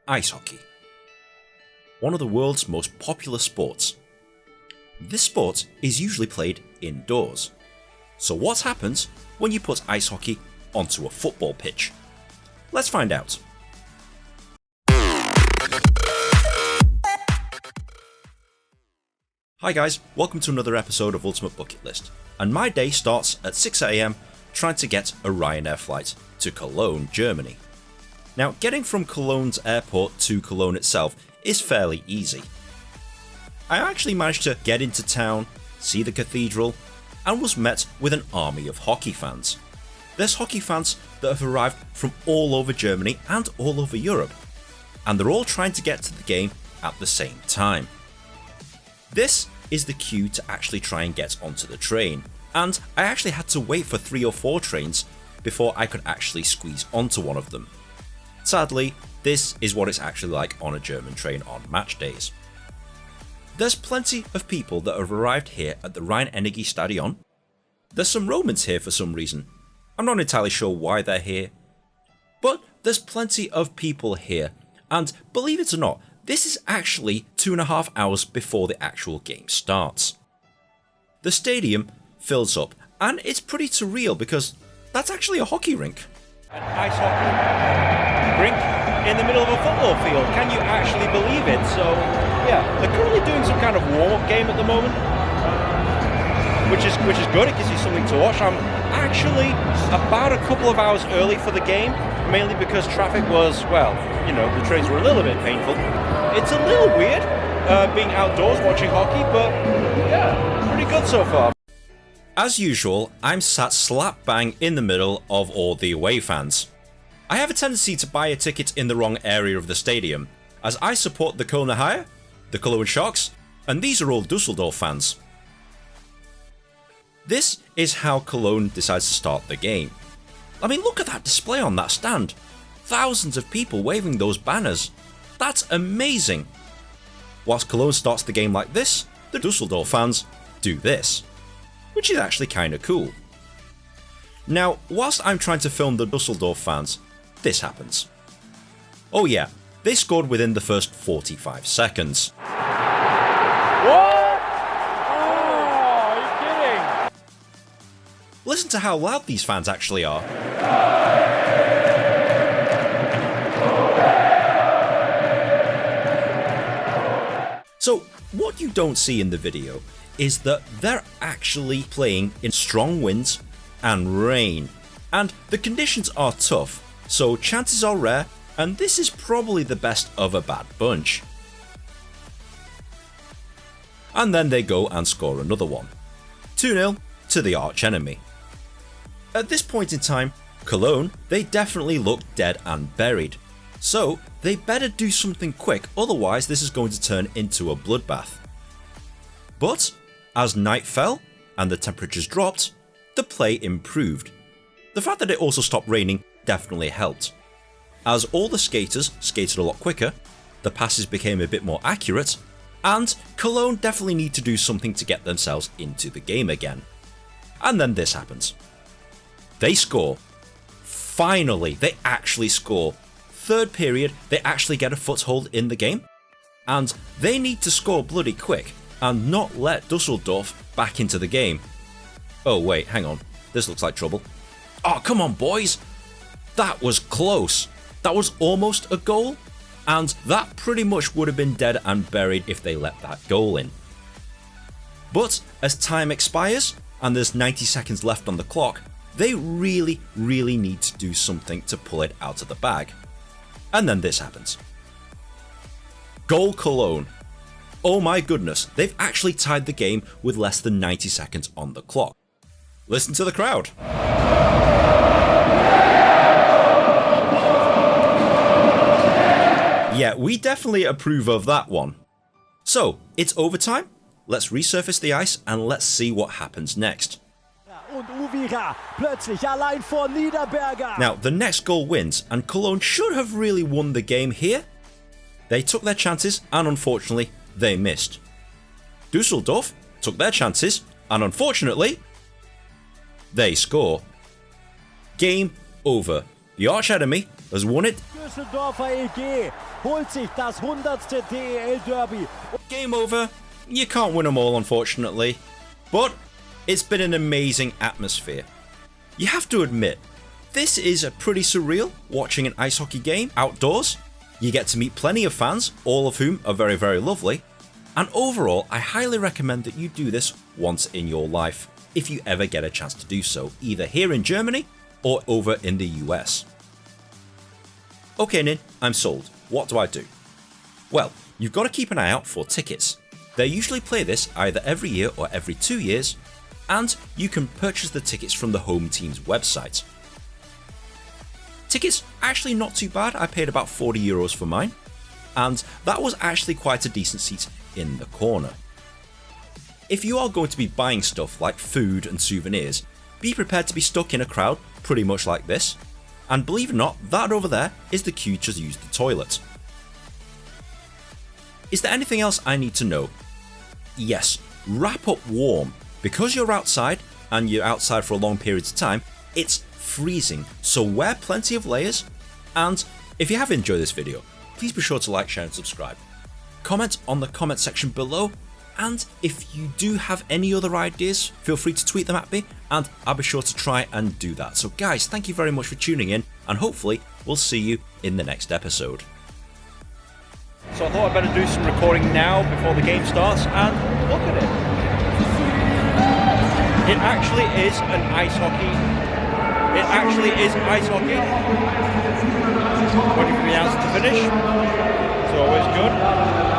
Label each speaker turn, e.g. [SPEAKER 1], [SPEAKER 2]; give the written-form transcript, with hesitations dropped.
[SPEAKER 1] ice hockey. One of the world's most popular sports. This sport is usually played indoors. So what happens when you put ice hockey onto a football pitch? Let's find out. Hi guys, welcome to another episode of Ultimate Bucket List, and my day starts at 6 AM trying to get a Ryanair flight to Cologne, Germany. Now, getting from Cologne's airport to Cologne itself is fairly easy. I actually managed to get into town, see the cathedral, and was met with an army of hockey fans. There's hockey fans that have arrived from all over Germany and all over Europe, and they're all trying to get to the game at the same time. This is the queue to actually try and get onto the train, and I actually had to wait for 3 or 4 trains before I could actually squeeze onto one of them. Sadly, this is what it's actually like on a German train on match days. There's plenty of people that have arrived here at the Rhein-Energie-Stadion. There's some Romans here for some reason. I'm not entirely sure why they're here. But there's plenty of people here, and believe it or not, this is actually 2.5 hours before the actual game starts. The stadium fills up, and it's pretty surreal because that's actually a hockey rink.
[SPEAKER 2] An ice hockey rink in the middle of a football field. Can you actually believe it? So, yeah, they're currently doing some kind of warm-up game at the moment, which is good. It gives you something to watch. I'm actually about a couple of hours early for the game, mainly because traffic was, well, you know, the trains were a little bit painful. It's a little weird being outdoors watching hockey, but yeah, pretty good so far.
[SPEAKER 1] As usual, I'm sat slap bang in the middle of all the away fans. I have a tendency to buy a ticket in the wrong area of the stadium, as I support the Kölner Haie, the Cologne Sharks, and these are all Dusseldorf fans. This is how Cologne decides to start the game. I mean, look at that display on that stand. Thousands of people waving those banners. That's amazing. Whilst Cologne starts the game like this, the Dusseldorf fans do this, which is actually kinda cool. Now, whilst I'm trying to film the Dusseldorf fans, this happens. Oh yeah, they scored within the first 45 seconds.
[SPEAKER 2] What? Oh, are you kidding?
[SPEAKER 1] Listen to how loud these fans actually are. So, what you don't see in the video is that they're actually playing in strong winds and rain, and the conditions are tough, so chances are rare, and this is probably the best of a bad bunch. And then they go and score another one. 2-0 to the arch enemy. At this point in time, Cologne, they definitely look dead and buried, so they better do something quick, otherwise this is going to turn into a bloodbath. But as night fell and the temperatures dropped, the play improved. The fact that it also stopped raining definitely helped. As all the skaters skated a lot quicker, the passes became a bit more accurate, and Cologne definitely need to do something to get themselves into the game again. And then this happens. They score. Finally, they actually score. Third period, they actually get a foothold in the game, and they need to score bloody quick and not let Dusseldorf back into the game. Oh wait, hang on, this looks like trouble. Oh, come on boys! That was close. That was almost a goal, and that pretty much would have been dead and buried if they let that goal in. But as time expires, and there's 90 seconds left on the clock, they really need to do something to pull it out of the bag. And then this happens. Goal Cologne. Oh my goodness, they've actually tied the game with less than 90 seconds on the clock. Listen to the crowd. Yeah, we definitely approve of that one. So, it's overtime. Let's resurface the ice and let's see what happens next. Now, the next goal wins, and Cologne should have really won the game here. They took their chances, and unfortunately, they missed. Dusseldorf took their chances, and unfortunately, they score. Game over. The arch enemy has won it
[SPEAKER 3] Düsseldorfer EG holt sich das 100. DEL-Derby.
[SPEAKER 1] Game over. You can't win them all, unfortunately. But it's been an amazing atmosphere. You have to admit, this is a pretty surreal watching an ice hockey game outdoors. You get to meet plenty of fans, all of whom are very, very lovely. And overall, I highly recommend that you do this once in your life, if you ever get a chance to do so, either here in Germany or over in the US. Okay, Nin, I'm sold. What do I do? Well, you've got to keep an eye out for tickets. They usually play this either every year or every 2 years, and you can purchase the tickets from the home team's website. Tickets, actually not too bad. I paid about €40 for mine, and that was actually quite a decent seat in the corner. If you are going to be buying stuff like food and souvenirs, be prepared to be stuck in a crowd pretty much like this, and believe it or not, that over there is the queue to use the toilet. Is there anything else I need to know? Yes, wrap up warm. Because you're outside, and you're outside for a long period of time, it's freezing, so wear plenty of layers, and if you have enjoyed this video, please be sure to like, share and subscribe. Comment on the comment section below, and if you do have any other ideas, feel free to tweet them at me, and I'll be sure to try and do that. So guys, thank you very much for tuning in, and hopefully we'll see you in the next episode.
[SPEAKER 2] So I thought I'd better do some recording now before the game starts, and look at it. It actually is an ice hockey. It actually is ice hockey. Waiting for the announcer to finish. It's always good.